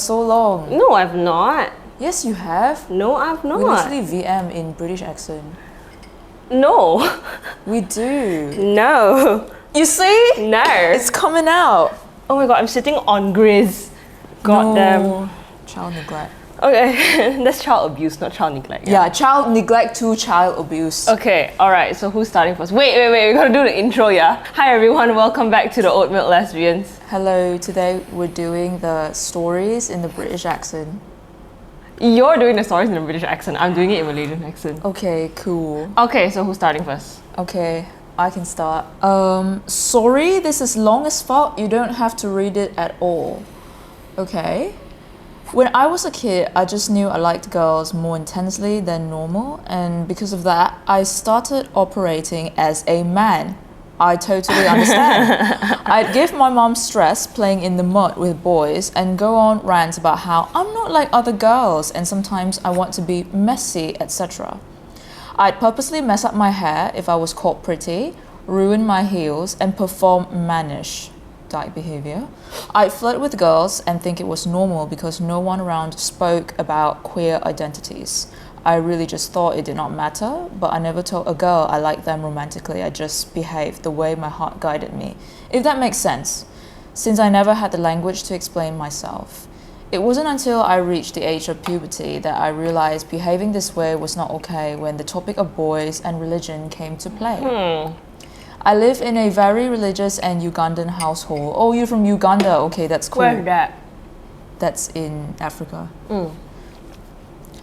so long. No, I've not. Yes, you have. No, I've not. We literally VM in British accent. No. We do. No. You see? No. It's coming out. Oh my god, I'm sitting on Grizz. Goddamn. No. Child neglect. Okay, that's child abuse, not child neglect. Yeah, child neglect to child abuse. Okay, alright, so who's starting first? Wait, we gotta do the intro, yeah? Hi everyone, welcome back to the Oat Milk Lesbians. Hello, today we're doing the stories in the British accent. You're doing the stories in the British accent, I'm doing it in Malaysian accent. Okay, cool. Okay, so who's starting first? Okay, I can start. Sorry, this is long as fuck. You don't have to read it at all. Okay. When I was a kid, I just knew I liked girls more intensely than normal, and because of that, I started operating as a man. I totally understand. I'd give my mom stress playing in the mud with boys and go on rants about how I'm not like other girls and sometimes I want to be messy, etc. I'd purposely mess up my hair if I was caught pretty, ruin my heels, and perform mannish type behavior. I'd flirt with girls and think it was normal because no one around spoke about queer identities. I really just thought it did not matter, but I never told a girl I liked them romantically. I just behaved the way my heart guided me, if that makes sense, since I never had the language to explain myself. It wasn't until I reached the age of puberty that I realized behaving this way was not okay when the topic of boys and religion came to play. I live in a very religious and Ugandan household. Oh, you're from Uganda? Okay, that's cool. Where's that? That's in Africa.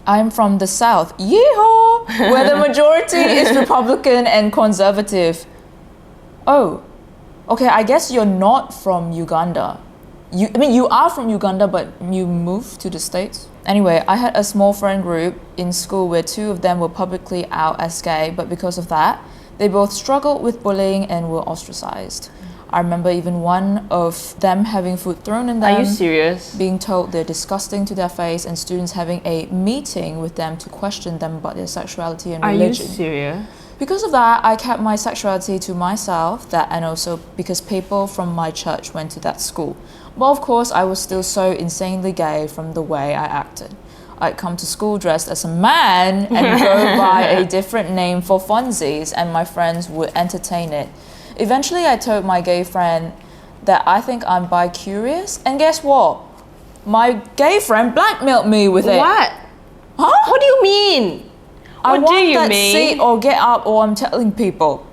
I'm from the south, yeehaw, where the majority is Republican and conservative. Oh, okay, I guess you're not from Uganda. You are from Uganda, but you moved to the States? Anyway, I had a small friend group in school where two of them were publicly out as gay, but because of that, they both struggled with bullying and were ostracized. I remember even one of them having food thrown in them. Are you serious? Being told they're disgusting to their face, and students having a meeting with them to question them about their sexuality and religion. Are you serious? Because of that, I kept my sexuality to myself, and also because people from my church went to that school. But of course, I was still so insanely gay from the way I acted. I'd come to school dressed as a man and go by a different name for funsies, and my friends would entertain it. Eventually, I told my gay friend that I think I'm bi-curious, and guess what? My gay friend blackmailed me with it. What? Huh? What do you mean? What do you that mean? Seat or get up, or I'm telling people.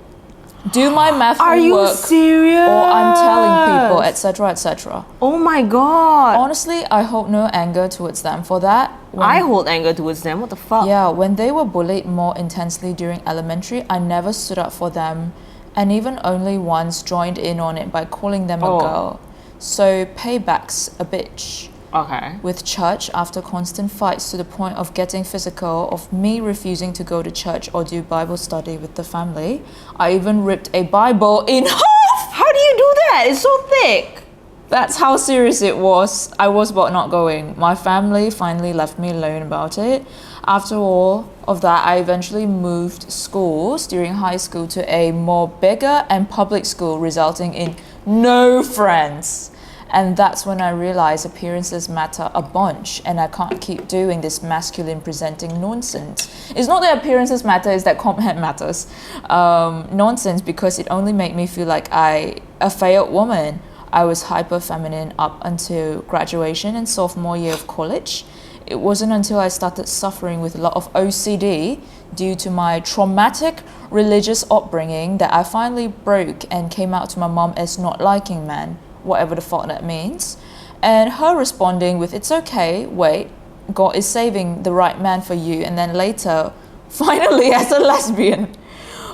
Do my math Are you homework, serious? or I'm telling people, etc., etc. Oh my god. Honestly, I hold no anger towards them for that. I hold anger towards them, what the fuck? Yeah, when they were bullied more intensely during elementary, I never stood up for them, and even only once joined in on it by calling them a girl. So payback's a bitch. Okay. With church, after constant fights to the point of getting physical, of me refusing to go to church or do Bible study with the family, I even ripped a Bible in half! How do you do that? It's so thick. That's how serious it was. I was about not going. My family finally left me alone about it. After all of that, I eventually moved schools during high school to a more bigger and public school, resulting in no friends. And that's when I realized appearances matter a bunch, and I can't keep doing this masculine presenting nonsense. It's not that appearances matter, it's that content matters. Nonsense, because it only made me feel like a failed woman. I was hyper feminine up until graduation and sophomore year of college. It wasn't until I started suffering with a lot of OCD due to my traumatic religious upbringing that I finally broke and came out to my mom as not liking men, whatever the fuck that means, and her responding with, "It's okay, wait, God is saving the right man for you," and then later, finally as a lesbian.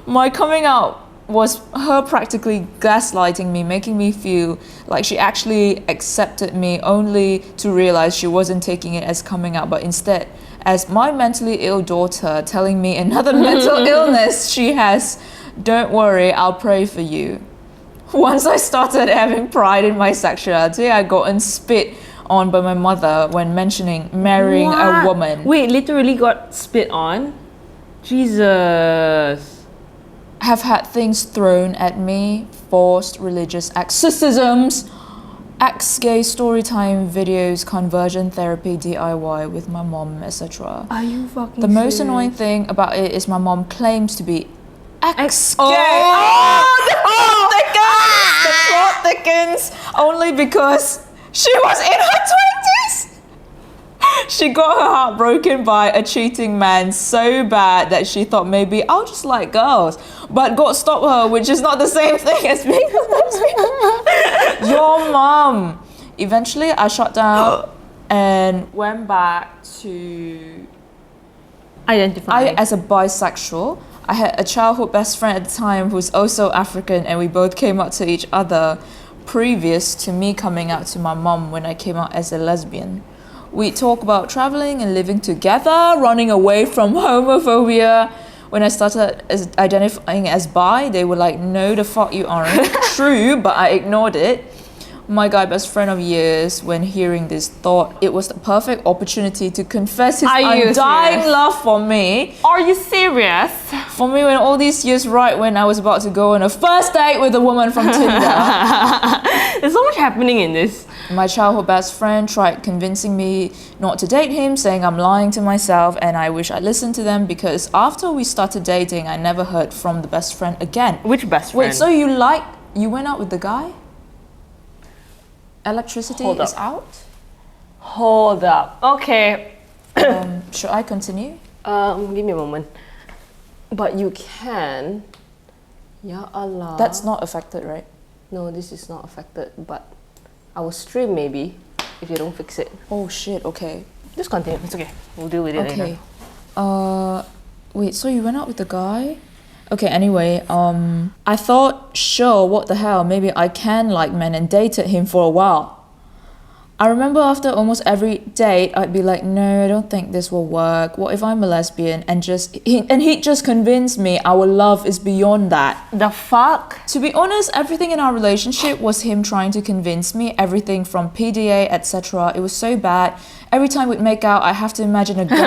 My coming out was her practically gaslighting me, making me feel like she actually accepted me, only to realize she wasn't taking it as coming out, but instead as my mentally ill daughter telling me another mental illness she has. Don't worry, I'll pray for you. Once I started having pride in my sexuality, I got spit on by my mother when mentioning marrying a woman. Wait, literally got spit on? Jesus. Have had things thrown at me, forced religious exorcisms. ex-gay storytime videos, conversion therapy, DIY with my mom, etc. Are you fucking The most serious? annoying thing about it is my mom claims to be ex-gay. The plot thickens only because she was in her 20s. She got her heart broken by a cheating man so bad that she thought maybe I'll just like girls. But God stopped her, which is not the same thing as being a lesbian. Your mom. Eventually, I shut down and went back to Identify. as a bisexual. I had a childhood best friend at the time who's also African, and we both came out to each other previous to me coming out to my mom when I came out as a lesbian. We talk about traveling and living together, running away from homophobia. When I started identifying as bi, they were like, no, the fuck you aren't. True, but I ignored it. My guy best friend of years, when hearing this, thought it was the perfect opportunity to confess his Are you undying serious? love for me. Are you serious? For me, when all these years, right when I was about to go on a first date with a woman from Tinder, There's so much happening in this. my childhood best friend tried convincing me not to date him, saying I'm lying to myself, and I wish I listened to them because after we started dating, I never heard from the best friend again. Which best friend? Wait, so you went out with the guy? Electricity Hold is up. out? Hold up. Okay. Should I continue? Give me a moment. But you can. Ya Allah. That's not affected, right? No, this is not affected, but I will stream maybe if you don't fix it. Oh shit, okay. Just continue. It's okay. We'll deal with it later. Okay. Wait, so you went out with the guy? Okay, anyway, I thought, sure, what the hell, maybe I can like men, and dated him for a while. I remember after almost every date, I'd be like, no, I don't think this will work. What if I'm a lesbian? And he'd just convince me our love is beyond that. The fuck? To be honest, everything in our relationship was him trying to convince me, everything from PDA, etc. It was so bad. Every time we'd make out, I have to imagine a girl.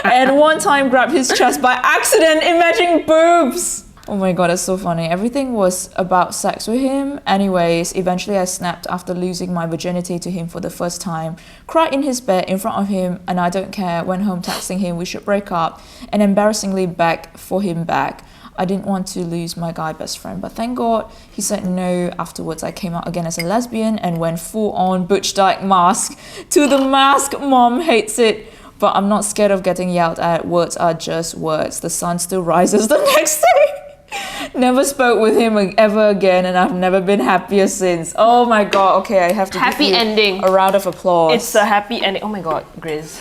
And one time grabbed his chest by accident, imagining boobs. Oh my god, that's so funny. Everything was about sex with him. Anyways, eventually I snapped after losing my virginity to him for the first time. Cried in his bed in front of him, and I don't care. Went home texting him we should break up, and embarrassingly begged for him back. I didn't want to lose my guy best friend, but thank God he said no. Afterwards, I came out again as a lesbian and went full on butch dyke mask. To the mask, mom hates it, but I'm not scared of getting yelled at. Words are just words. The sun still rises the next day. Never spoke with him ever again, and I've never been happier since. Oh my god, okay, I have to Happy give you ending. a round of applause. It's a happy ending. Oh my god, Grizz.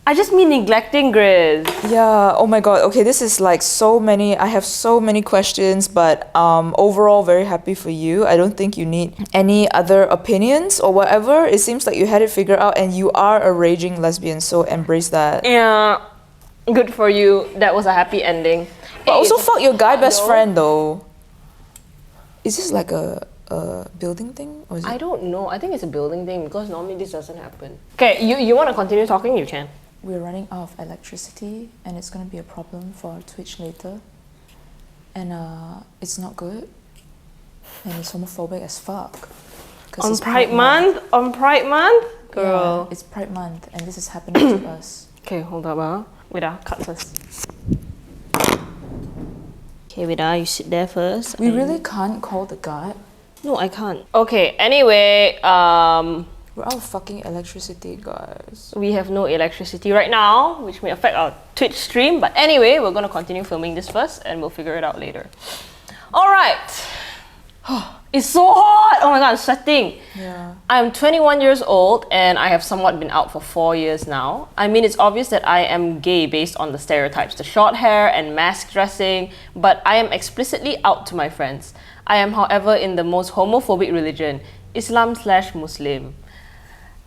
I just mean neglecting Grizz. Yeah, oh my god, okay, this is like I have so many questions, but overall very happy for you. I don't think you need any other opinions or whatever. It seems like you had it figured out and you are a raging lesbian, so embrace that. Yeah, good for you. That was a happy ending. But also it's a fuck your guy best though. friend though. Is this like a building thing? Or is it? I don't know. I think it's a building thing because normally this doesn't happen. Okay, you want to continue talking? You can. We're running out of electricity and it's gonna be a problem for our Twitch later. And it's not good. And it's homophobic as fuck. On Pride Month? On Pride Month? Girl. Yeah, it's Pride Month and this is happening to us. Okay, hold up. Wait, cut first. Okay, wait, you sit there first. We really can't call the guard. No, I can't. Okay, anyway, We're out of fucking electricity, guys. we have no electricity right now, which may affect our Twitch stream. But anyway, we're gonna continue filming this first and we'll figure it out later. Alright. It's so hot! Oh my god, I'm sweating. Yeah. I'm 21 years old and I have somewhat been out for 4 years now. I mean, it's obvious that I am gay based on the stereotypes, the short hair and mask dressing, but I am explicitly out to my friends. I am, however, in the most homophobic religion, Islam/Muslim.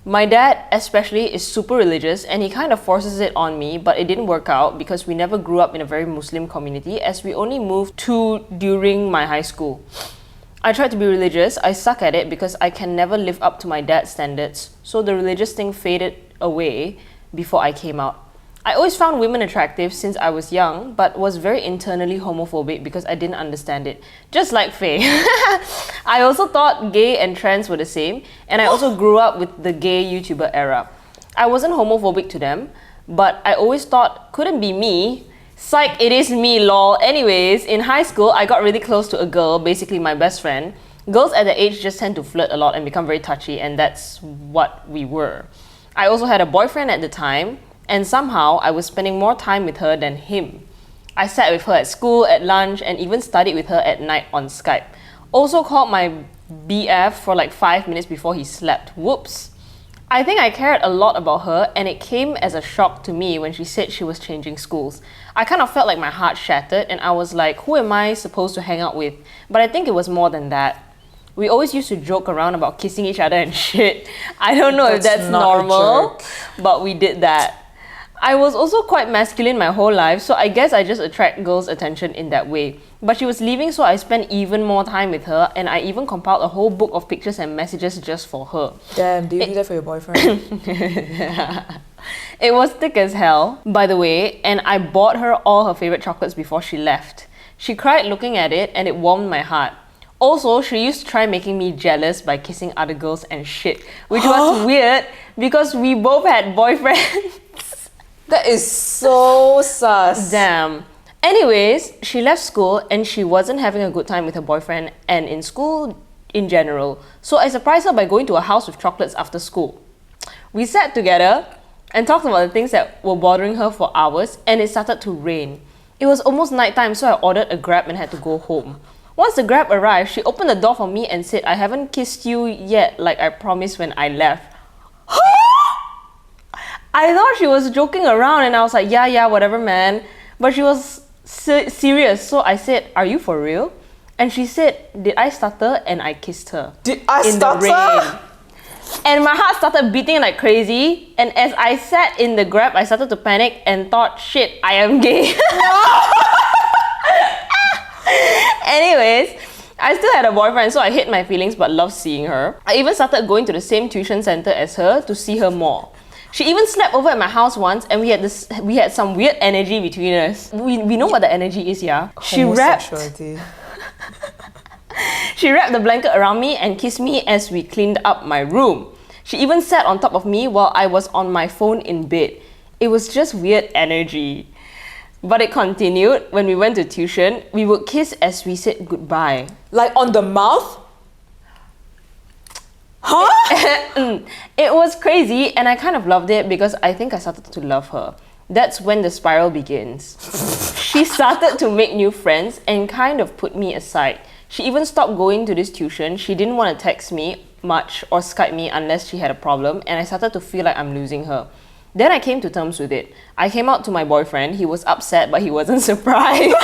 My dad especially is super religious and he kind of forces it on me, but it didn't work out because we never grew up in a very Muslim community as we only moved to during my high school. I tried to be religious, I suck at it because I can never live up to my dad's standards, so the religious thing faded away before I came out. I always found women attractive since I was young, but was very internally homophobic because I didn't understand it. Just like Faye. I also thought gay and trans were the same, and I also grew up with the gay YouTuber era. I wasn't homophobic to them, but I always thought, couldn't be me. Psych, it is me, lol. Anyways, in high school, I got really close to a girl, basically my best friend. Girls at that age just tend to flirt a lot and become very touchy, and that's what we were. I also had a boyfriend at the time, and somehow I was spending more time with her than him. I sat with her at school, at lunch, and even studied with her at night on Skype. Also called my BF for like 5 minutes before he slept. Whoops. I think I cared a lot about her, and it came as a shock to me when she said she was changing schools. I kind of felt like my heart shattered, and I was like, who am I supposed to hang out with? But I think it was more than that. We always used to joke around about kissing each other and shit. I don't know if that's normal, but we did that. I was also quite masculine my whole life, so I guess I just attract girls' attention in that way. But she was leaving, so I spent even more time with her, and I even compiled a whole book of pictures and messages just for her. Damn, do you do that for your boyfriend? It was thick as hell, by the way, and I bought her all her favorite chocolates before she left. She cried looking at it, and it warmed my heart. Also, she used to try making me jealous by kissing other girls and shit, which was weird because we both had boyfriends. That is so sus. Damn. Anyways, she left school and she wasn't having a good time with her boyfriend and in school in general. So I surprised her by going to her house with chocolates after school. We sat together and talked about the things that were bothering her for hours, and it started to rain. It was almost nighttime, so I ordered a Grab and had to go home. Once the Grab arrived, she opened the door for me and said, "I haven't kissed you yet like I promised when I left." I thought she was joking around, and I was like, yeah, whatever, man. But she was serious, so I said, "Are you for real?" And she said, "Did I stutter?" And I kissed her. Did I stutter? In the rain. And my heart started beating like crazy. And as I sat in the Grab, I started to panic and thought, shit, I am gay. Anyways, I still had a boyfriend, so I hid my feelings but loved seeing her. I even started going to the same tuition center as her to see her more. She even slept over at my house once, and we had some weird energy between us. We know what the energy is, yeah? Homosexuality. She wrapped the blanket around me and kissed me as we cleaned up my room. She even sat on top of me while I was on my phone in bed. It was just weird energy. But it continued. When we went to tuition, we would kiss as we said goodbye. Like on the mouth? Huh? It was crazy, and I kind of loved it because I think I started to love her. That's when the spiral begins. She started to make new friends and kind of put me aside. She even stopped going to this tuition. She didn't want to text me much or Skype me unless she had a problem, and I started to feel like I'm losing her. Then I came to terms with it. I came out to my boyfriend. He was upset, but he wasn't surprised.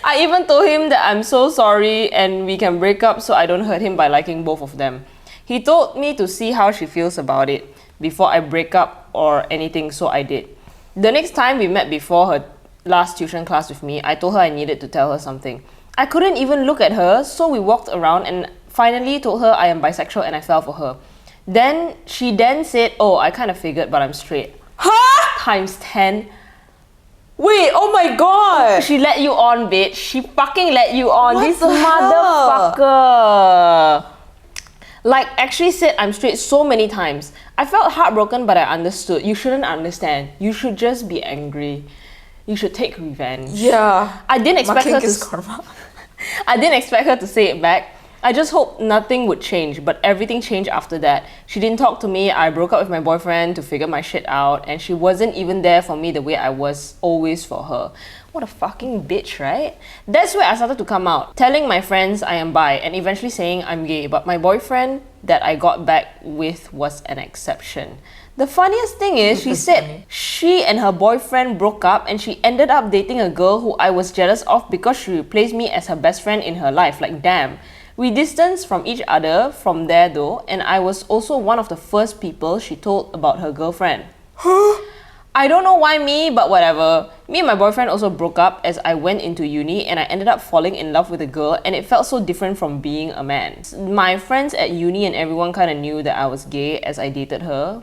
I even told him that I'm so sorry and we can break up so I don't hurt him by liking both of them. He told me to see how she feels about it before I break up or anything, so I did. The next time we met before her last tuition class with me, I told her I needed to tell her something. I couldn't even look at her, so we walked around and finally told her I am bisexual and I fell for her. Then she said, "Oh, I kind of figured, but I'm straight." Huh? Times 10. Wait, oh my god! She let you on, bitch. She fucking let you on. What This the hell? motherfucker. Like, actually said I'm straight so many times. I felt heartbroken, but I understood. You shouldn't understand. You should just be angry. You should take revenge. Yeah. I didn't expect her to karma. I didn't expect her to say it back. I just hoped nothing would change, but everything changed after that. She didn't talk to me. I broke up with my boyfriend to figure my shit out, and she wasn't even there for me the way I was always for her. What a fucking bitch, right? That's where I started to come out, telling my friends I am bi and eventually saying I'm gay, but my boyfriend that I got back with was an exception. The funniest thing is, she said she and her boyfriend broke up and she ended up dating a girl who I was jealous of because she replaced me as her best friend in her life. Like, damn. We distanced from each other from there though, and I was also one of the first people she told about her girlfriend. I don't know why me, but whatever. Me and my boyfriend also broke up as I went into uni, and I ended up falling in love with a girl, and it felt so different from being a man. My friends at uni and everyone kind of knew that I was gay as I dated her.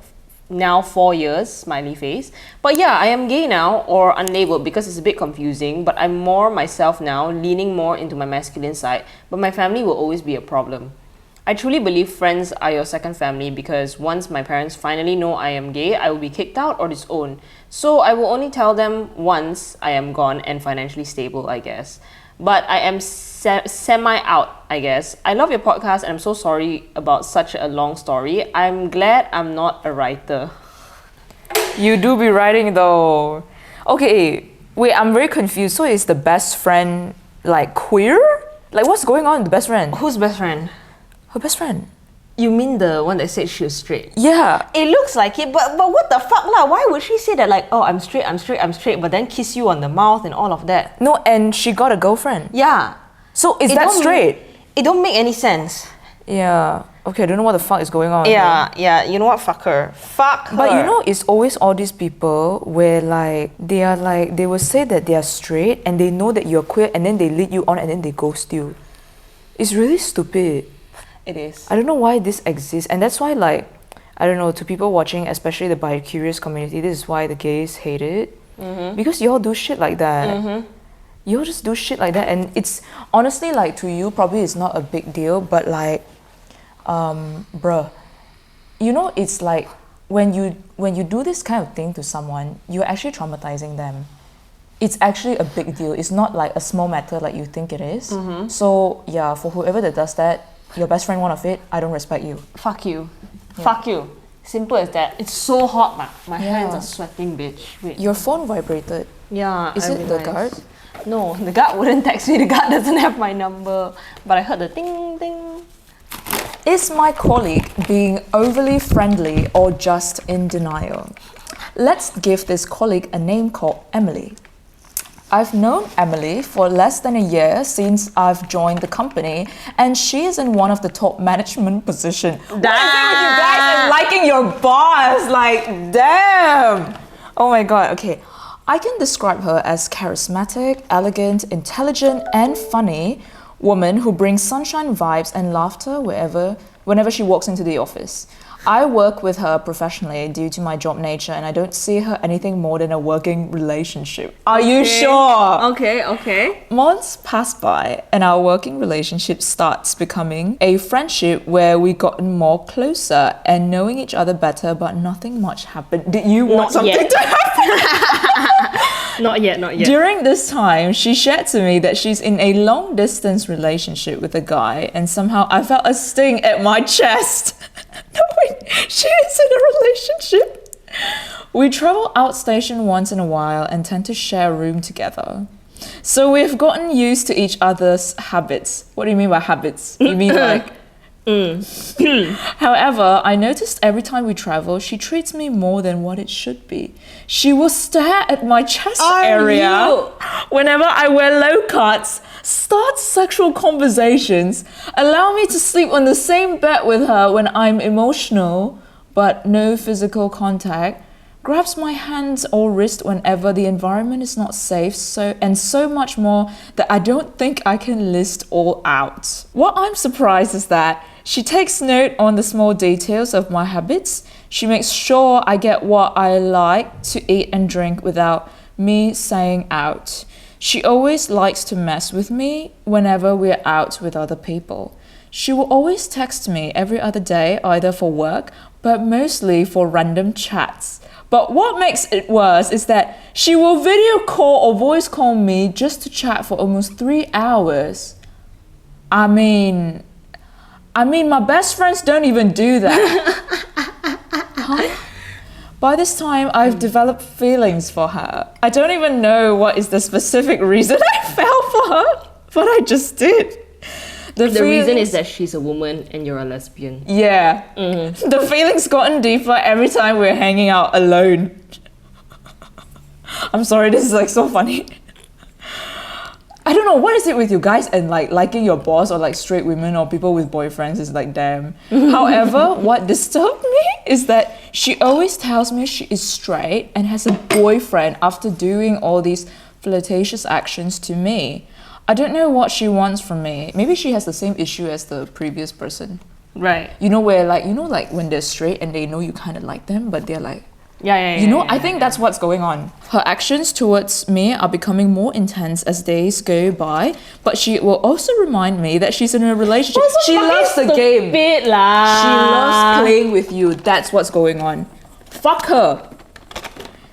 now 4 years, smiley face. But yeah, I am gay now, or unlabeled, because it's a bit confusing, but I'm more myself now, leaning more into my masculine side, but my family will always be a problem. I truly believe friends are your second family, because once my parents finally know I am gay, I will be kicked out or disowned. So I will only tell them once I am gone and financially stable, I guess. But I am semi-out, I guess. I love your podcast and I'm so sorry about such a long story. I'm glad I'm not a writer. You do be writing though. Okay, wait, I'm very confused. So is the best friend like queer? Like what's going on with the best friend? Who's best friend? Her best friend. You mean the one that said she was straight? Yeah. It looks like it, but what the fuck lah? Why would she say that like, oh, I'm straight, but then kiss you on the mouth and all of that? No, and she got a girlfriend. Yeah. So is that straight? It don't make any sense. Yeah. Okay, I don't know what the fuck is going on. Yeah. You know what? Fuck her. Fuck her. But you know, it's always all these people where they will say that they are straight and they know that you're queer and then they lead you on and then they ghost you. It's really stupid. It is. I don't know why this exists, and that's why, I don't know, to people watching, especially the bi-curious community, this is why the gays hate it. Because y'all do shit like that. Y'all just do shit like that, and it's honestly to you, probably it's not a big deal, but bruh, you know, it's like when you do this kind of thing to someone, you're actually traumatizing them. It's actually a big deal. It's not like a small matter like you think it is. So yeah, for whoever that does that, your best friend one of it, I don't respect you. Fuck you. Yeah. Fuck you. Simple as that. It's so hot, man. My hands are sweating, bitch. Wait. Your phone vibrated. Yeah. Is it the guard? No, the guard wouldn't text me. The guard doesn't have my number. But I heard the ding ding. Is my colleague being overly friendly or just in denial? Let's give this colleague a name called Emily. I've known Emily for less than a year since I've joined the company, and she is in one of the top management positions. What is it with you guys and liking your boss? Like, damn! Oh my god, okay. I can describe her as charismatic, elegant, intelligent, and funny woman who brings sunshine vibes and laughter whenever she walks into the office. I work with her professionally due to my job nature, and I don't see her anything more than a working relationship. Are you sure? Okay. Months pass by and our working relationship starts becoming a friendship where we gotten more closer and knowing each other better, but nothing much happened. Did you want something to happen? Not yet. During this time, she shared to me that she's in a long distance relationship with a guy, and somehow I felt a sting at my chest. No, wait, she is in a relationship. We travel outstation once in a while and tend to share a room together. So we've gotten used to each other's habits. What do you mean by habits? You mean like... However, I noticed every time we travel, she treats me more than what it should be. She will stare at my chest area whenever I wear low cuts, start sexual conversations, allow me to sleep on the same bed with her when I'm emotional, but no physical contact, grabs my hands or wrist whenever the environment is not safe, so much more that I don't think I can list all out. What I'm surprised is that she takes note on the small details of my habits. She makes sure I get what I like to eat and drink without me saying out. She always likes to mess with me whenever we're out with other people. She will always text me every other day, either for work, but mostly for random chats. But what makes it worse is that she will video call or voice call me just to chat for almost 3 hours. I mean, my best friends don't even do that. Huh? By this time, I've developed feelings for her. I don't even know what is the specific reason I fell for her, but I just did. The reason is that she's a woman and you're a lesbian. Yeah. The feelings gotten deeper every time we're hanging out alone. I'm sorry, this is so funny. I don't know, what is it with you guys and liking your boss or straight women or people with boyfriends is damn. However, what disturbed me is that she always tells me she is straight and has a boyfriend after doing all these flirtatious actions to me. I don't know what she wants from me. Maybe she has the same issue as the previous person. Right. You know where like when they're straight and they know you kind of like them, but they're like, I think that's what's going on. Her actions towards me are becoming more intense as days go by, but she will also remind me that she's in a relationship. She loves the game. She She loves playing with you. That's what's going on. Fuck her.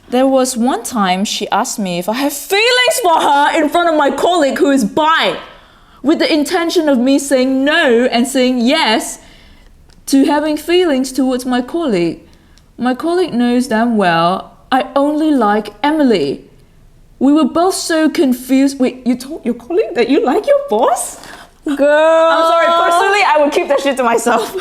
There was one time she asked me if I have feelings for her in front of my colleague who is bi, with the intention of me saying no and saying yes to having feelings towards my colleague. My colleague knows damn well I only like Emily. We were both so confused. Wait, you told your colleague that you like your boss? Girl. I'm sorry, personally, I would keep that shit to myself.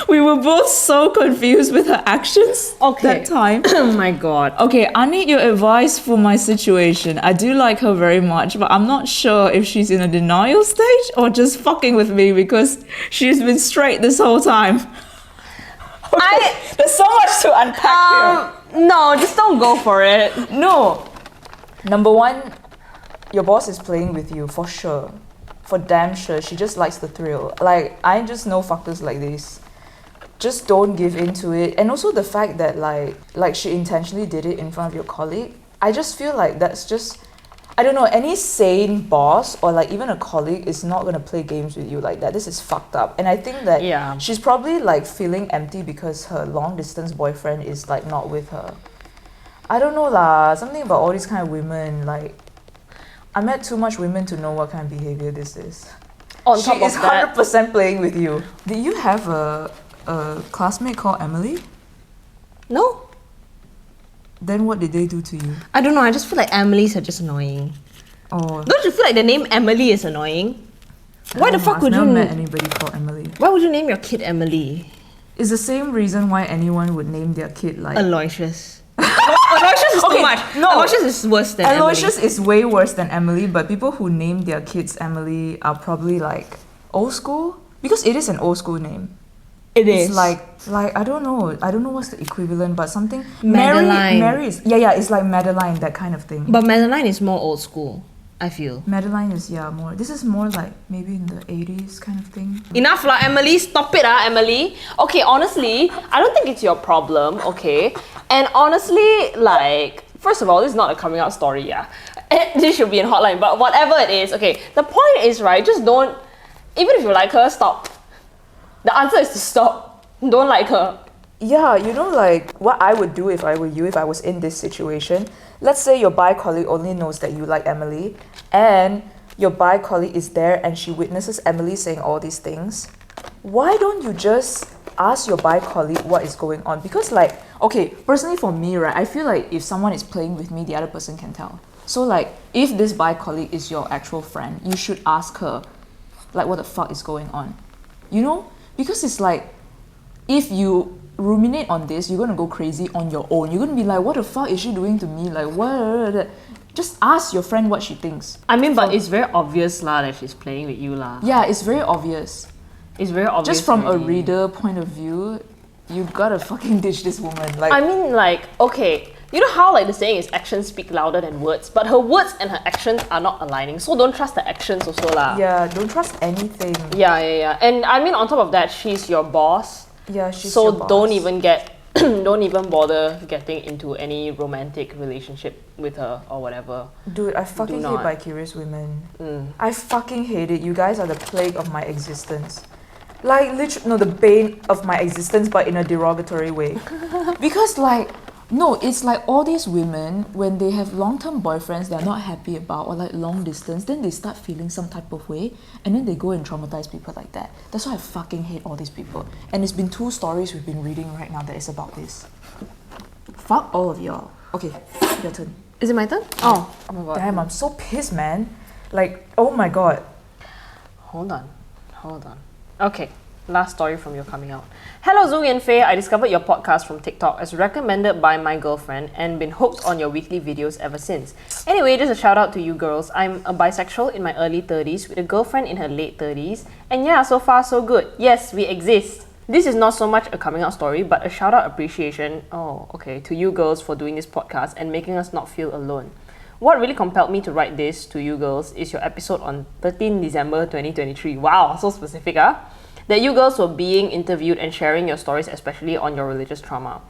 We were both so confused with her actions that time. Oh my god. Okay, I need your advice for my situation. I do like her very much, but I'm not sure if she's in a denial stage or just fucking with me because she's been straight this whole time. Okay, there's so much to unpack here. No, just don't go for it. No. Number one, your boss is playing with you for sure. For damn sure. She just likes the thrill. Like, I just know fuckers like this. Just don't give into it. And also the fact that like she intentionally did it in front of your colleague. I just feel like that's just, I don't know, any sane boss or like even a colleague is not gonna play games with you like that. This is fucked up. And I think that she's probably like feeling empty because her long distance boyfriend is like not with her. I don't know lah. Something about all these kind of women, like I met too much women to know what kind of behavior this is. She is 100% playing with you. Did you have a classmate called Emily? No. Then what did they do to you? I don't know, I just feel like Emily's are just annoying. Oh. Don't you feel like the name Emily is annoying? Why the fuck would you... I've never met anybody called Emily. Why would you name your kid Emily? It's the same reason why anyone would name their kid like... Aloysius. Aloysius is too much. No. Aloysius is worse than Aloysius Emily. is way worse than Emily, but people who name their kids Emily are probably like old school. Because it is an old school name. It's like I don't know what's the equivalent, but something Madeline. Mary is it's like Madeline, that kind of thing. But Madeline is more old school, I feel. Madeline is more. This is more like maybe in the 80s kind of thing. Enough lah, Emily. Stop it, Emily. Okay, honestly, I don't think it's your problem. Okay, and honestly, like first of all, this is not a coming out story. Yeah, this should be in hotline. But whatever it is, okay. The point is right. Just don't. Even if you like her, stop. The answer is to stop. Don't like her. Yeah, you know, like what I would do if I were you, if I was in this situation. Let's say your bi colleague only knows that you like Emily, and your bi colleague is there and she witnesses Emily saying all these things. Why don't you just ask your bi colleague what is going on? Because like, okay, personally for me, right, I feel like if someone is playing with me, the other person can tell. So like, if this bi colleague is your actual friend, you should ask her, like, what the fuck is going on? You know? Because it's like, if you ruminate on this, you're gonna go crazy on your own. You're gonna be like, what the fuck is she doing to me? Like, what? Just ask your friend what she thinks. I mean, but it's very obvious lah that she's playing with you lah. Yeah, it's very obvious. It's very obvious. Just from a reader point of view, you gotta fucking ditch this woman. Like, I mean, like, okay, you know how like the saying is actions speak louder than words, but her words and her actions are not aligning, so don't trust the actions also lah. Yeah, don't trust anything. Yeah. And I mean, on top of that, she's your boss. Yeah, she's so your boss. Don't even don't even bother getting into any romantic relationship with her or whatever. Dude, I fucking hate bi-curious women. I fucking hate it. You guys are the plague of my existence. Like, literally, no, the bane of my existence, but in a derogatory way. Because like, no, it's like all these women, when they have long-term boyfriends they're not happy about, or like long distance, then they start feeling some type of way, and then they go and traumatize people like that. That's why I fucking hate all these people. And it's been 2 stories we've been reading right now that is about this. Fuck all of y'all. Okay, your turn. Is it my turn? Oh my god. Damn, I'm so pissed, man. Like, oh my god. Hold on. Okay, last story from your coming out. Hello Zoe and Faye, I discovered your podcast from TikTok as recommended by my girlfriend and been hooked on your weekly videos ever since. Anyway, just a shout out to you girls. I'm a bisexual in my early 30s with a girlfriend in her late 30s. And yeah, so far so good. Yes, we exist. This is not so much a coming out story, but a shout out appreciation, to you girls for doing this podcast and making us not feel alone. What really compelled me to write this to you girls is your episode on 13 December 2023. Wow, so specific, huh? that you girls were being interviewed and sharing your stories, especially on your religious trauma.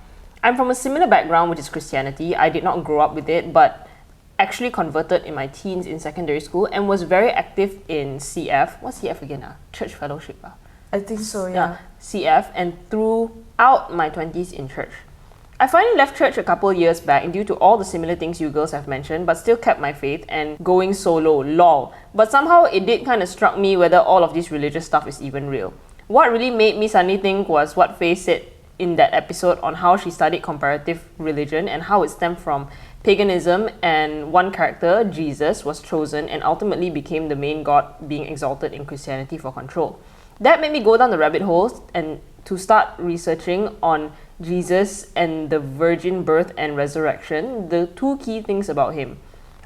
I'm from a similar background, which is Christianity. I did not grow up with it, but actually converted in my teens in secondary school and was very active in CF. What's CF again? Church Fellowship. I think so, yeah. CF, and throughout my 20s in church. I finally left church a couple years back due to all the similar things you girls have mentioned, but still kept my faith and going solo, lol. But somehow it did kind of struck me whether all of this religious stuff is even real. What really made me suddenly think was what Faye said in that episode on how she studied comparative religion and how it stemmed from paganism, and one character, Jesus, was chosen and ultimately became the main god being exalted in Christianity for control. That made me go down the rabbit hole and to start researching on Jesus and the virgin birth and resurrection, the two key things about him.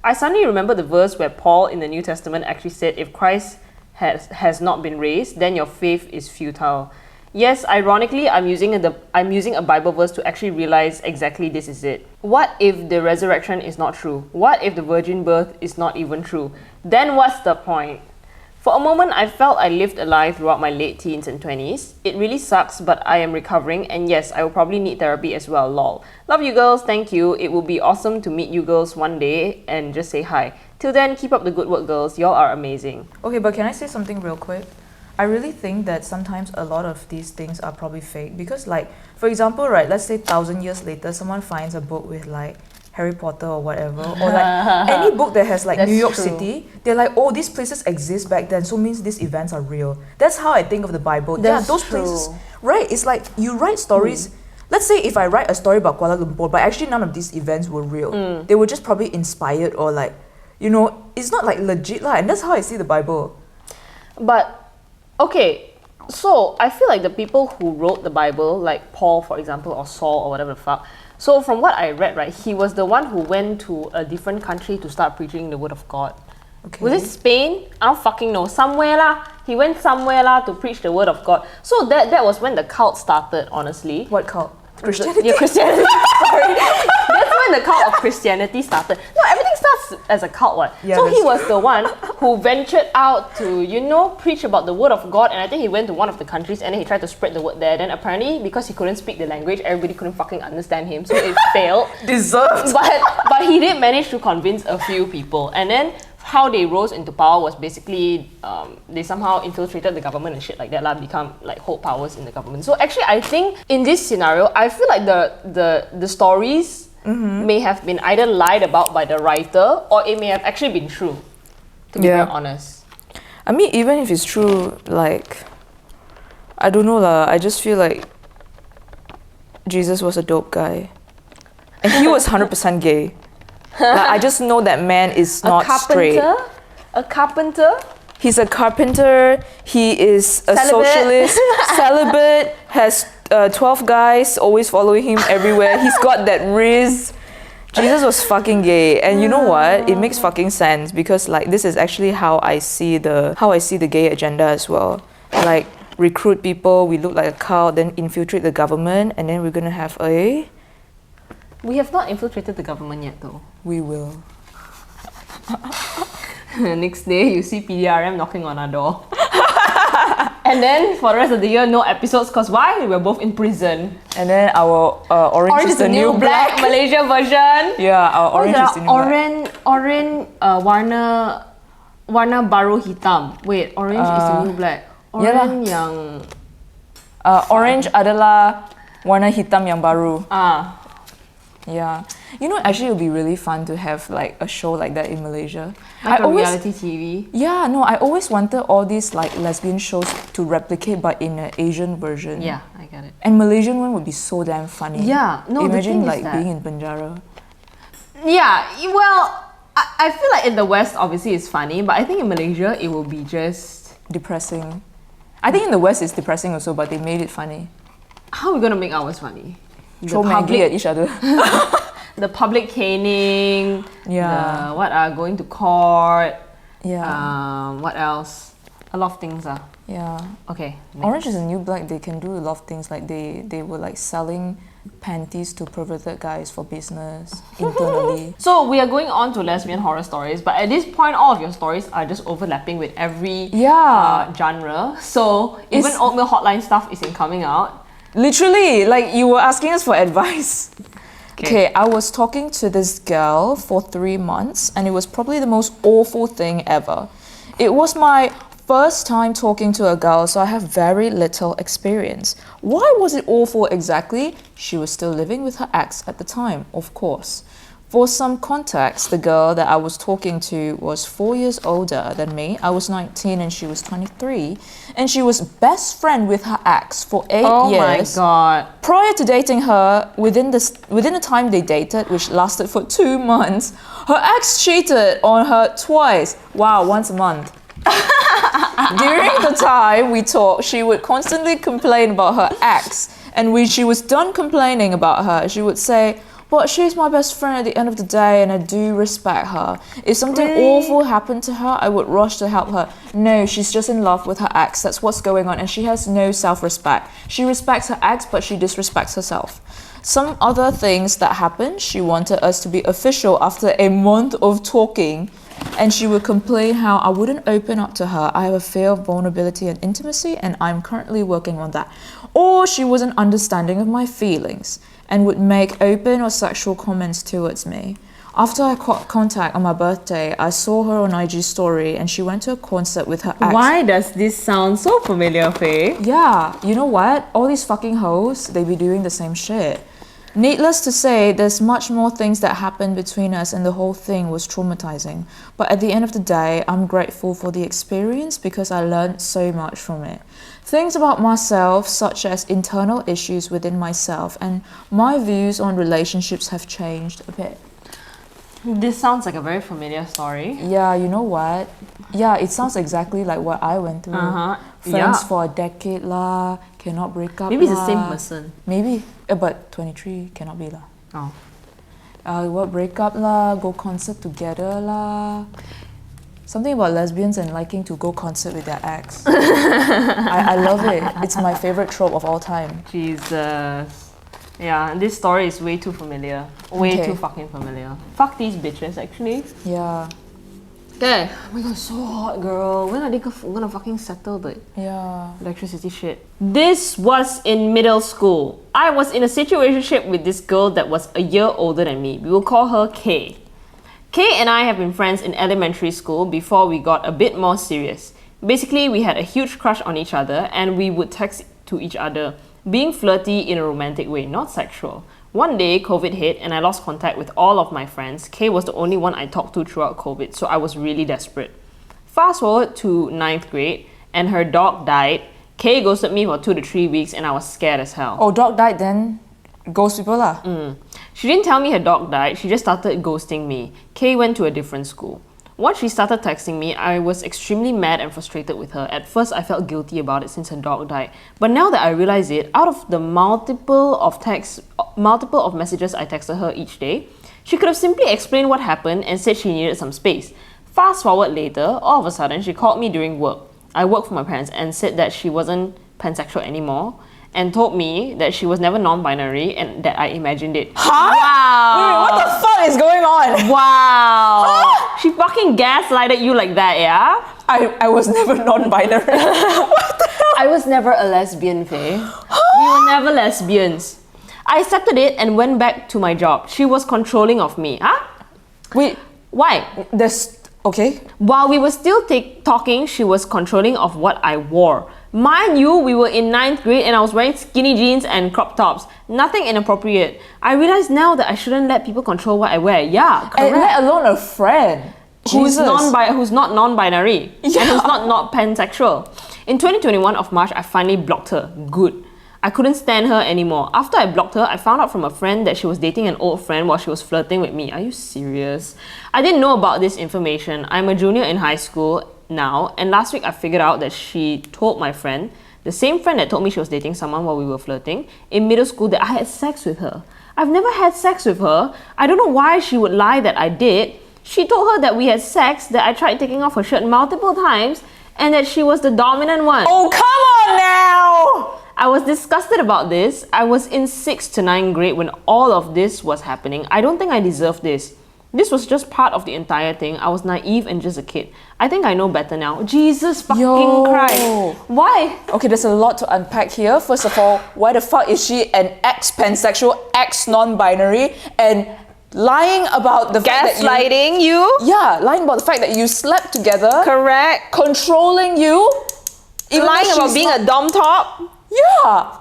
I suddenly remember the verse where Paul in the New Testament actually said, if Christ has not been raised, then your faith is futile. Yes, ironically, I'm using a Bible verse to actually realize exactly this is it. What if the resurrection is not true? What if the virgin birth is not even true? Then what's the point? For a moment, I felt I lived a lie throughout my late teens and 20s. It really sucks, but I am recovering, and yes, I will probably need therapy as well, lol. Love you girls, thank you. It will be awesome to meet you girls one day and just say hi. Till then, keep up the good work, girls. Y'all are amazing. Okay, but can I say something real quick? I really think that sometimes a lot of these things are probably fake because, like, for example, right, let's say 1,000 years later, someone finds a book with like Harry Potter or whatever, or like any book that has like That's New York true. City, they're like, oh, these places exist back then, so means these events are real. That's how I think of the Bible. That's those true. places, right? It's like you write stories. Let's say if I write a story about Kuala Lumpur, but actually none of these events were real. They were just probably inspired or like, you know, it's not like legit lah. And that's how I see the Bible. But, okay, so I feel like the people who wrote the Bible, like Paul, for example, or Saul, or whatever the fuck, so from what I read, right, he was the one who went to a different country to start preaching the word of God. Okay. Was it Spain? I don't fucking know. Somewhere lah. He went somewhere lah to preach the word of God. So that was when the cult started, honestly. What cult? Christianity? Yeah, Christianity. Sorry. That's when the cult of Christianity started. No, everything starts as a cult, what? Yeah, so he that's was the one who ventured out to, you know, preach about the word of God, and I think he went to one of the countries and then he tried to spread the word there. Then apparently, because he couldn't speak the language, everybody couldn't fucking understand him, so it failed. Deserved. But he did manage to convince a few people, and then how they rose into power was basically they somehow infiltrated the government and shit like that, become like hold powers in the government. So actually, I think in this scenario, I feel like the stories may have been either lied about by the writer or it may have actually been true. To be very honest, I mean, even if it's true, like, I don't know lah. I just feel like Jesus was a dope guy, and he was 100% gay. Like, I just know that man is not straight. A carpenter? He's a carpenter. He is a Celibate. socialist, celibate, has 12 guys always following him everywhere. He's got that riz. Jesus was fucking gay, and you know what? It makes fucking sense because like this is actually how I see the gay agenda as well. Like recruit people, we look like a cult, then infiltrate the government, and then we're gonna have a. We have not infiltrated the government yet, though. We will. Next day, you see PDRM knocking on our door. And then, for the rest of the year, no episodes, because why? We're both in prison. And then our orange is the new black. Malaysia version. Yeah, our orange is the new black. Orange, warna baru hitam. Wait, orange is the new black. Orange yang... Orange adalah warna hitam yang baru. Yeah. You know, actually it would be really fun to have like a show like that in Malaysia. Like reality TV. Yeah, no, I always wanted all these like lesbian shows to replicate but in an Asian version. Yeah, I get it. And Malaysian one would be so damn funny. Yeah, no, imagine the thing like is that being in penjara. Yeah, well, I feel like in the West obviously it's funny, but I think in Malaysia it will be just depressing. I think in the West it's depressing also, but they made it funny. How are we gonna make ours funny? Throw Maggie at each other. The public caning. Yeah. Going to court. Yeah. What else? A lot of things. Yeah. Okay. Orange is the New Black, they can do a lot of things. Like they were like selling panties to perverted guys for business internally. So we are going on to lesbian horror stories, but at this point, all of your stories are just overlapping with every genre. So even oatmeal hotline stuff isn't coming out. Literally, like you were asking us for advice. Okay, I was talking to this girl for 3 months, and it was probably the most awful thing ever. It was my first time talking to a girl, so I have very little experience. Why was it awful exactly? She was still living with her ex at the time, of course. For some context, the girl that I was talking to was 4 years older than me. I was 19 and she was 23. And she was best friend with her ex for 8 years. Oh my god. Prior to dating her, within the time they dated, which lasted for 2 months, her ex cheated on her twice. Wow, once a month. During the time we talked, she would constantly complain about her ex. And when she was done complaining about her, she would say, but she's my best friend at the end of the day and I do respect her. If something awful happened to her, I would rush to help her. No, she's just in love with her ex. That's what's going on. And she has no self-respect. She respects her ex, but she disrespects herself. Some other things that happened, she wanted us to be official after a month of talking. And she would complain how I wouldn't open up to her. I have a fear of vulnerability and intimacy, and I'm currently working on that. Or she wasn't understanding of my feelings and would make open or sexual comments towards me. After I caught contact on my birthday, I saw her on IG story and she went to a concert with her ex. Why does this sound so familiar, Faye? Yeah, you know what? All these fucking hoes, they be doing the same shit. Needless to say, there's much more things that happened between us and the whole thing was traumatizing. But at the end of the day, I'm grateful for the experience because I learned so much from it. Things about myself, such as internal issues within myself, and my views on relationships have changed a bit. This sounds like a very familiar story. Yeah, you know what? Yeah, it sounds exactly like what I went through. Friends for a decade lah, cannot break up. Maybe it's the same person. Maybe, but 23 cannot be lah. Oh. What break up lah, go concert together lah. Something about lesbians and liking to go concert with their ex. I love it. It's my favorite trope of all time. Jesus. Yeah, this story is way too familiar. Way too fucking familiar. Fuck these bitches, actually. Yeah. Okay. Oh my god, it's so hot, girl. When are they gonna fucking settle the electricity shit? This was in middle school. I was in a situationship with this girl that was a year older than me. We will call her Kay. Kay and I have been friends in elementary school before we got a bit more serious. Basically, we had a huge crush on each other and we would text to each other, being flirty in a romantic way, not sexual. One day, COVID hit and I lost contact with all of my friends. Kay was the only one I talked to throughout COVID, so I was really desperate. Fast forward to 9th grade and her dog died. Kay ghosted me for 2 to 3 weeks and I was scared as hell. Oh, dog died then? Ghost people lah? She didn't tell me her dog died, she just started ghosting me. Kay went to a different school. Once she started texting me, I was extremely mad and frustrated with her. At first, I felt guilty about it since her dog died. But now that I realize it, out of the multiple of messages I texted her each day, she could have simply explained what happened and said she needed some space. Fast forward later, all of a sudden, she called me during work. I worked for my parents and said that she wasn't pansexual anymore and told me that she was never non-binary and that I imagined it. Huh? Wow! Wait, what the fuck is going on? Wow! She fucking gaslighted you like that, yeah? I was never non-binary. What the hell? I was never a lesbian, Faye. We were never lesbians. I accepted it and went back to my job. She was controlling of me. Huh? Wait, why? Okay. While we were still talking, she was controlling of what I wore. Mind you, we were in 9th grade and I was wearing skinny jeans and crop tops. Nothing inappropriate. I realize now that I shouldn't let people control what I wear. Yeah, correct. And let alone a friend. Who's not non-binary and who's not pansexual. In 2021 of March, I finally blocked her. Good. I couldn't stand her anymore. After I blocked her, I found out from a friend that she was dating an old friend while she was flirting with me. Are you serious? I didn't know about this information. I'm a junior in high school now, and last week I figured out that she told my friend, the same friend that told me she was dating someone while we were flirting, in middle school that I had sex with her. I've never had sex with her. I don't know why she would lie that I did. She told her that we had sex, that I tried taking off her shirt multiple times, and that she was the dominant one. Oh, come on now! I was disgusted about this. I was in 6th to 9th grade when all of this was happening. I don't think I deserved this. This was just part of the entire thing. I was naive and just a kid. I think I know better now. Jesus fucking Christ. Why? Okay, there's a lot to unpack here. First of all, why the fuck is she an ex-pansexual, ex-non-binary, and lying about the fact that Gaslighting you? Yeah, lying about the fact that you slept together. Correct. Controlling you. Even Lying about being a dom top? Yeah.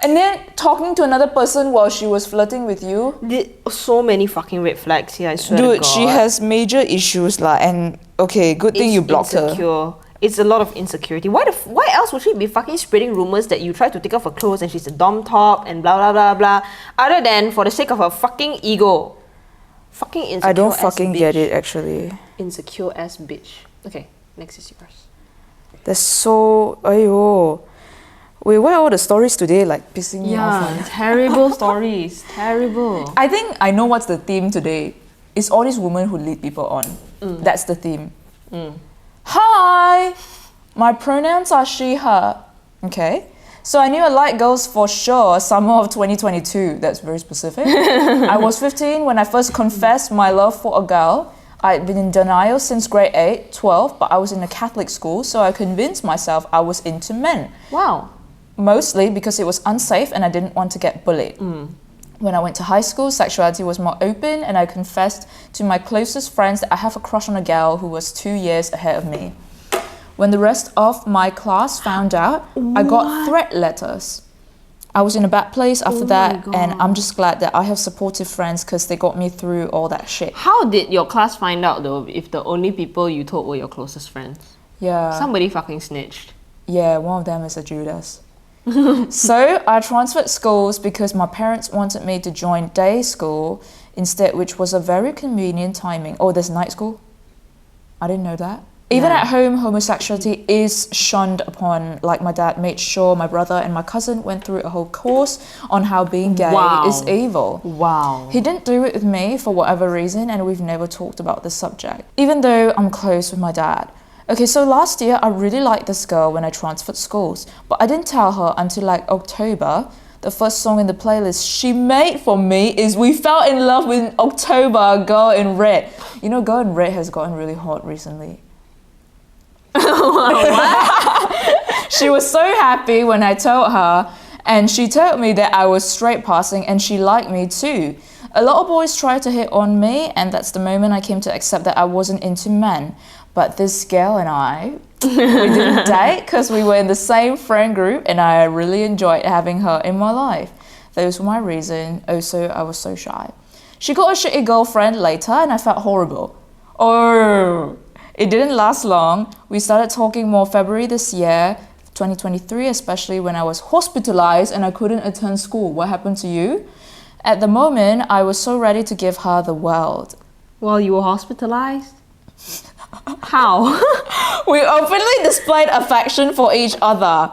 And then talking to another person while she was flirting with you. So many fucking red flags here, I swear to Dude, God. she has major issues lah, and okay, good thing you blocked her. It's a lot of insecurity. Why else would she be fucking spreading rumors that you tried to take off her clothes and she's a dom top and blah blah blah blah, other than for the sake of her fucking ego? Fucking insecure. I don't fucking get it actually. Insecure ass bitch. Okay, next is yours. That's so ayo. Wait, why are all the stories today like pissing me off? Yeah, terrible stories. Terrible. I think I know what's the theme today. It's all these women who lead people on. That's the theme. Hi! My pronouns are she, her. Okay. So I knew I liked girls for sure, summer of 2022. That's very specific. I was 15 when I first confessed my love for a girl. I'd been in denial since grade 8, 12, but I was in a Catholic school, so I convinced myself I was into men. Wow. Mostly because it was unsafe and I didn't want to get bullied. When I went to high school, sexuality was more open and I confessed to my closest friends that I have a crush on a girl who was 2 years ahead of me. When the rest of my class found out, I got threat letters. I was in a bad place after that, and I'm just glad that I have supportive friends because they got me through all that shit. How did your class find out though if the only people you told were your closest friends? Yeah. Somebody fucking snitched. Yeah, one of them is a Judas. So I transferred schools because my parents wanted me to join day school instead, which was a very convenient timing. Oh, there's night school? I didn't know that. Even at home, homosexuality is shunned upon. Like my dad made sure my brother and my cousin went through a whole course on how being gay is evil. Wow. He didn't do it with me for whatever reason, and we've never talked about the subject, even though I'm close with my dad. Okay, so last year I really liked this girl when I transferred schools, but I didn't tell her until like October. The first song in the playlist she made for me is We Fell in Love with October, Girl in Red. You know, Girl in Red has gotten really hot recently. She was so happy when I told her, and she told me that I was straight passing and she liked me too. A lot of boys tried to hit on me, and that's the moment I came to accept that I wasn't into men. But this girl and I, we didn't date because we were in the same friend group and I really enjoyed having her in my life. Those were my reasons. Also, I was so shy. She got a shitty girlfriend later and I felt horrible. Oh, it didn't last long. We started talking more February this year, 2023, especially when I was hospitalized and I couldn't attend school. What happened to you? At the moment, I was so ready to give her the world. Well, you were hospitalized? How? We openly displayed affection for each other.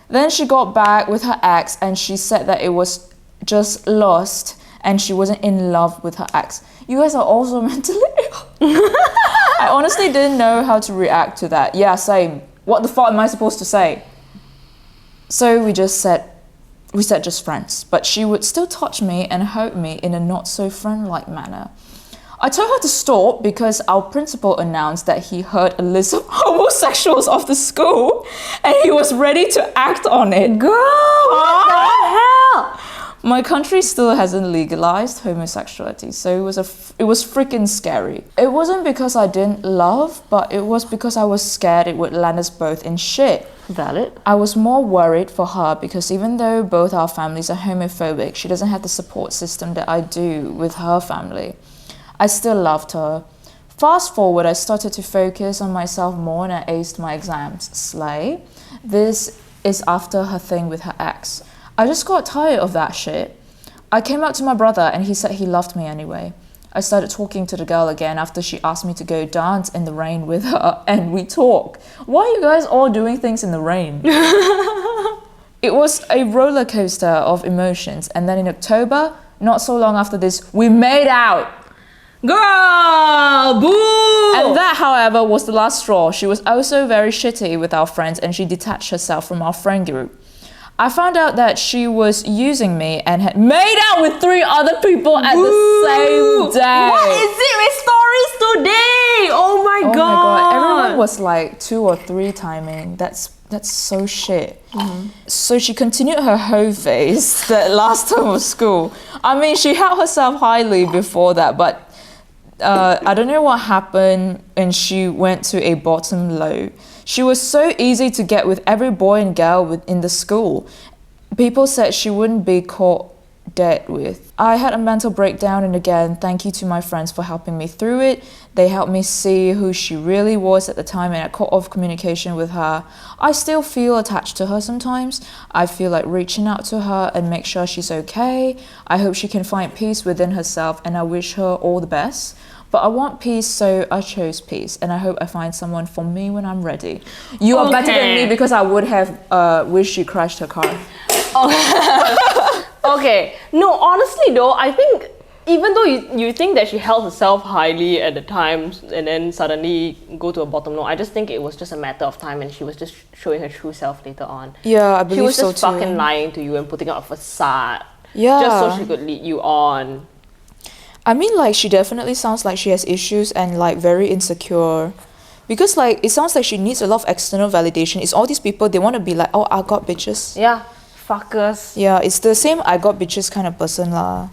Then she got back with her ex and she said that it was just lost and she wasn't in love with her ex. You guys are also mentally ill. I honestly didn't know how to react to that. Yeah, same. What the fuck am I supposed to say? So we said just friends, but she would still touch me and hug me in a not so friend-like manner. I told her to stop because our principal announced that he heard a list of homosexuals of the school and he was ready to act on it. Girl, what the hell? My country still hasn't legalized homosexuality, so it was freaking scary. It wasn't because I didn't love, but it was because I was scared it would land us both in shit. Valid. I was more worried for her because even though both our families are homophobic, she doesn't have the support system that I do with her family. I still loved her. Fast forward, I started to focus on myself more and I aced my exams. Slay. This is after her thing with her ex. I just got tired of that shit. I came out to my brother and he said he loved me anyway. I started talking to the girl again after she asked me to go dance in the rain with her and we talk. Why are you guys all doing things in the rain? It was a roller coaster of emotions, and then in October, not so long after this, we made out. Girl, boo! And that, however, was the last straw. She was also very shitty with our friends and she detached herself from our friend group. I found out that she was using me and had made out with 3 other people at the same day. What is it with stories today? Oh my god! Oh my god! Everyone was like 2 or 3 timing. That's so shit. So she continued her hoe phase that last term of school. I mean, she held herself highly before that, but I don't know what happened and she went to a bottom low. She was so easy to get with every boy and girl in the school. People said she wouldn't be caught dead with. I had a mental breakdown, and again, thank you to my friends for helping me through it. They helped me see who she really was at the time, and I cut off communication with her. I still feel attached to her sometimes. I feel like reaching out to her and make sure she's okay. I hope she can find peace within herself, and I wish her all the best. But I want peace, so I chose peace, and I hope I find someone for me when I'm ready. You are better than me because I would have wished she crashed her car. Okay. No, honestly though, I think even though you think that she held herself highly at the time and then suddenly go to a bottom note, I just think it was just a matter of time and she was just showing her true self later on. Yeah, I believe so too. She was just fucking lying to you and putting up a facade. Yeah. Just so she could lead you on. I mean, like, she definitely sounds like she has issues and, like, very insecure. Because, like, it sounds like she needs a lot of external validation. It's all these people, they want to be like, oh, I got bitches. Yeah, fuckers. Yeah, it's the same I got bitches kind of person lah.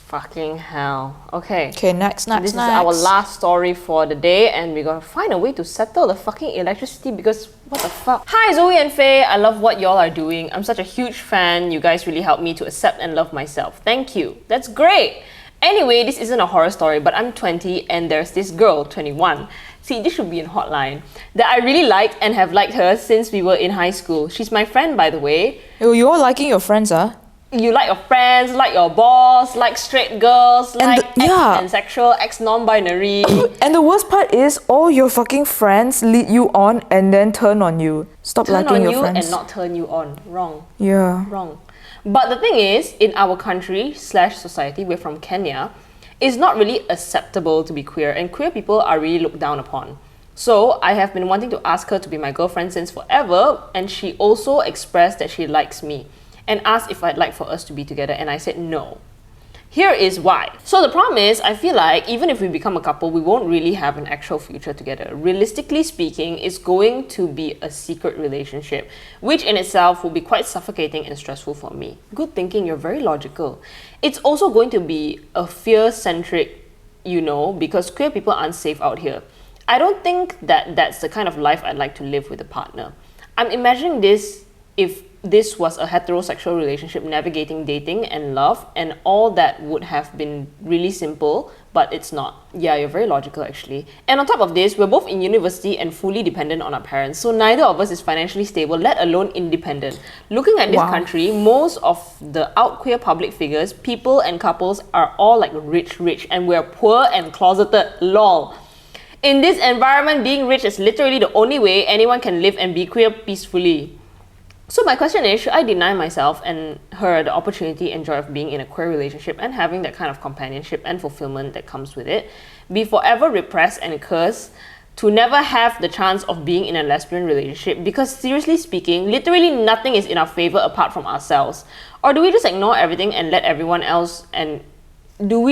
Fucking hell. Okay. Okay, next. This is our last story for the day, and we gotta find a way to settle the fucking electricity because what the fuck? Hi Zoe and Faye, I love what y'all are doing. I'm such a huge fan. You guys really helped me to accept and love myself. Thank you. That's great. Anyway, this isn't a horror story, but I'm 20 and there's this girl, 21. See, this should be in hotline. That I really liked and have liked her since we were in high school. She's my friend, by the way. Oh, you're liking your friends, huh? You like your friends, like your boss, like straight girls, like ex-pansexual, ex-non-binary. And the worst part is all your fucking friends lead you on and then turn on you. Stop liking your friends. Turn on you and not turn you on. Wrong. Yeah. Wrong. But the thing is, in our country/society, we're from Kenya, it's not really acceptable to be queer, and queer people are really looked down upon. So I have been wanting to ask her to be my girlfriend since forever, and she also expressed that she likes me and asked if I'd like for us to be together, and I said no. Here is why. So the problem is, I feel like even if we become a couple, we won't really have an actual future together. Realistically speaking, it's going to be a secret relationship, which in itself will be quite suffocating and stressful for me. Good thinking, you're very logical. It's also going to be a fear-centric, because queer people aren't safe out here. I don't think that that's the kind of life I'd like to live with a partner. I'm imagining this if this was a heterosexual relationship navigating dating and love, and all that would have been really simple, but it's not. Yeah, you're very logical actually. And on top of this, we're both in university and fully dependent on our parents, so neither of us is financially stable, let alone independent. Looking at this country, most of the out queer public figures, people and couples are all like rich, and we're poor and closeted, lol. In this environment, being rich is literally the only way anyone can live and be queer peacefully. So my question is, should I deny myself and her the opportunity and joy of being in a queer relationship and having that kind of companionship and fulfillment that comes with it, be forever repressed and cursed to never have the chance of being in a lesbian relationship? Because seriously speaking, literally nothing is in our favor apart from ourselves. Or do we just ignore everything and let everyone else and go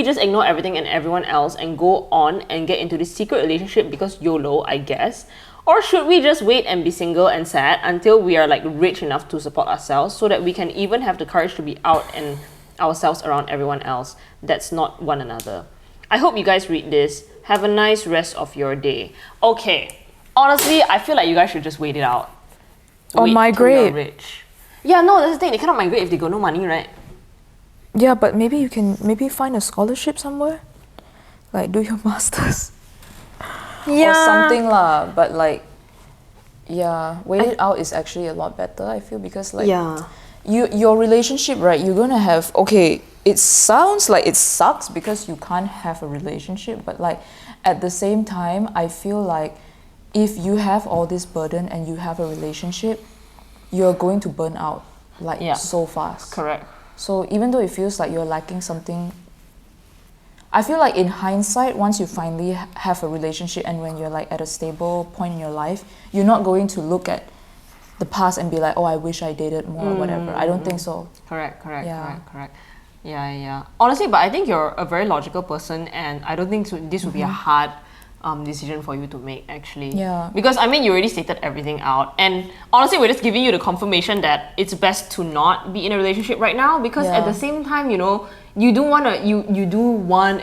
on and get into this secret relationship because YOLO, I guess? Or should we just wait and be single and sad until we are like rich enough to support ourselves so that we can even have the courage to be out and ourselves around everyone else that's not one another? I hope you guys read this. Have a nice rest of your day. Okay, honestly, I feel like you guys should just wait it out. Or migrate. Rich. Yeah, no, that's the thing. They cannot migrate if they got no money, right? Yeah, but maybe you can find a scholarship somewhere. Like do your masters. Yeah. Or something lah, but like, yeah, wait it out is actually a lot better, I feel, because like, your relationship, right, you're gonna have, okay, it sounds like it sucks because you can't have a relationship, but like, at the same time, I feel like if you have all this burden and you have a relationship, you're going to burn out, like, so fast. Correct. So even though it feels like you're lacking something, I feel like in hindsight, once you finally have a relationship and when you're like at a stable point in your life, you're not going to look at the past and be like, oh, I wish I dated more or whatever. I don't think so. Correct. Yeah. Honestly, but I think you're a very logical person, and I don't think this would be a hard decision for you to make, actually. Yeah. Because I mean, you already stated everything out, and honestly, we're just giving you the confirmation that it's best to not be in a relationship right now. Because at the same time, you know, you do want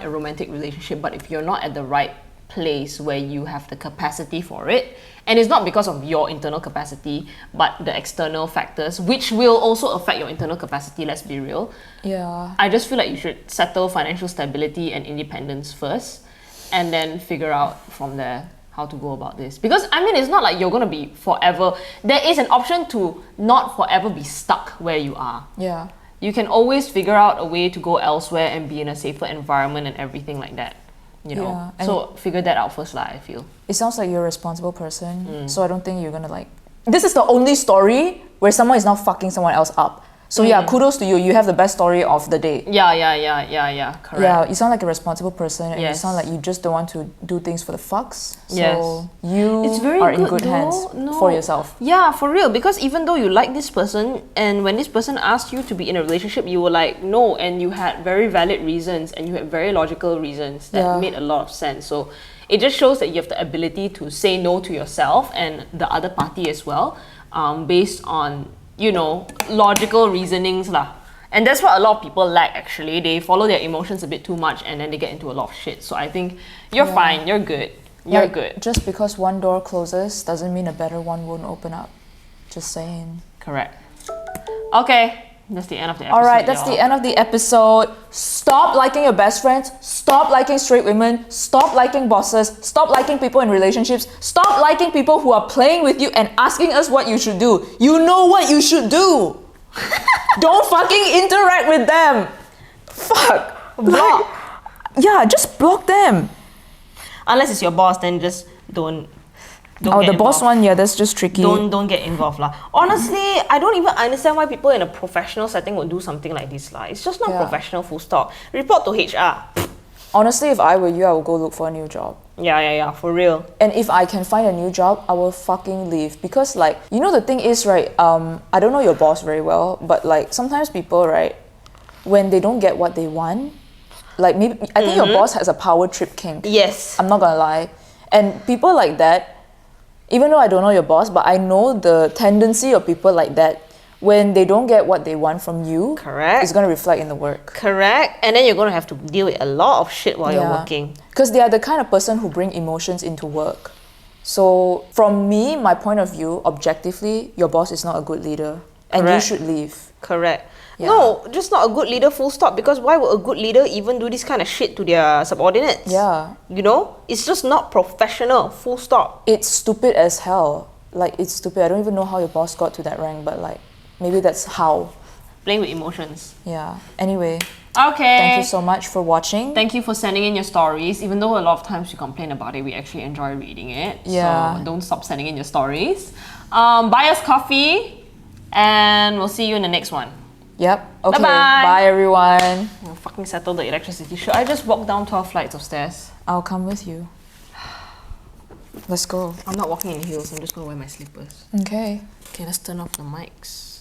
a romantic relationship, but if you're not at the right place where you have the capacity for it, and it's not because of your internal capacity, but the external factors, which will also affect your internal capacity, let's be real. Yeah. I just feel like you should settle financial stability and independence first, and then figure out from there how to go about this. Because I mean, it's not like you're gonna be forever. There is an option to not forever be stuck where you are. Yeah. You can always figure out a way to go elsewhere and be in a safer environment and everything like that. You know, so figure that out first, I feel. It sounds like you're a responsible person, so I don't think you're gonna like. This is the only story where someone is not fucking someone else up. So yeah, kudos to you. You have the best story of the day. Yeah. Correct. Yeah, you sound like a responsible person, and you Yes. sound like you just don't want to do things for the fucks. So Yes. you It's very are in good good hands though. for yourself. Yeah, for real. Because even though you like this person, and when this person asked you to be in a relationship, you were like, no, and you had very valid reasons, and you had very logical reasons that made a lot of sense. So it just shows that you have the ability to say no to yourself and the other party as well, based on, you know, logical reasonings lah. And that's what a lot of people lack, actually. They follow their emotions a bit too much, and then they get into a lot of shit. So I think you're fine, you're good. You're Like, good. Just because one door closes doesn't mean a better one won't open up. Just saying. Correct. Okay, that's the end of the episode. Alright, that's the end of the episode. Stop liking your best friends. Stop liking straight women. Stop liking bosses. Stop liking people in relationships. Stop liking people who are playing with you and asking us what you should do. You know what you should do. Don't fucking interact with them. Fuck. Block. Yeah, just block them. Unless it's your boss, then just don't Oh, get the boss involved. one, yeah, that's just tricky. Don't get involved lah. Honestly, I don't even understand why people in a professional setting would do something like this lah. It's just not professional, full stop. Report to HR. Honestly, if I were you, I would go look for a new job. Yeah, for real. And if I can find a new job, I will fucking leave. Because like, you know, the thing is, right, I don't know your boss very well, but like sometimes people, right, when they don't get what they want, like maybe, I think your boss has a power trip kink. Yes. I'm not gonna lie. And people like that, even though I don't know your boss, but I know the tendency of people like that, when they don't get what they want from you, Correct. it's gonna reflect in the work. Correct. And then you're gonna have to deal with a lot of shit while you're working. Because they are the kind of person who bring emotions into work. So from me, my point of view, objectively, your boss is not a good leader. And you Correct. should leave. Correct. Yeah. No, just not a good leader, full stop. Because why would a good leader even do this kind of shit to their subordinates? Yeah. You know? It's just not professional, full stop. It's stupid as hell. Like, it's stupid. I don't even know how your boss got to that rank, but like, maybe that's how. Playing with emotions. Yeah. Anyway, Okay. thank you so much for watching. Thank you for sending in your stories. Even though a lot of times you complain about it, we actually enjoy reading it. Yeah. So don't stop sending in your stories. Buy us coffee, and we'll see you in the next one. Yep. Okay. Bye-bye. Bye, everyone. We'll fucking settle the electricity. Should I just walk down 12 flights of stairs? I'll come with you. Let's go. I'm not walking in heels. I'm just gonna wear my slippers. Okay. Okay, let's turn off the mics.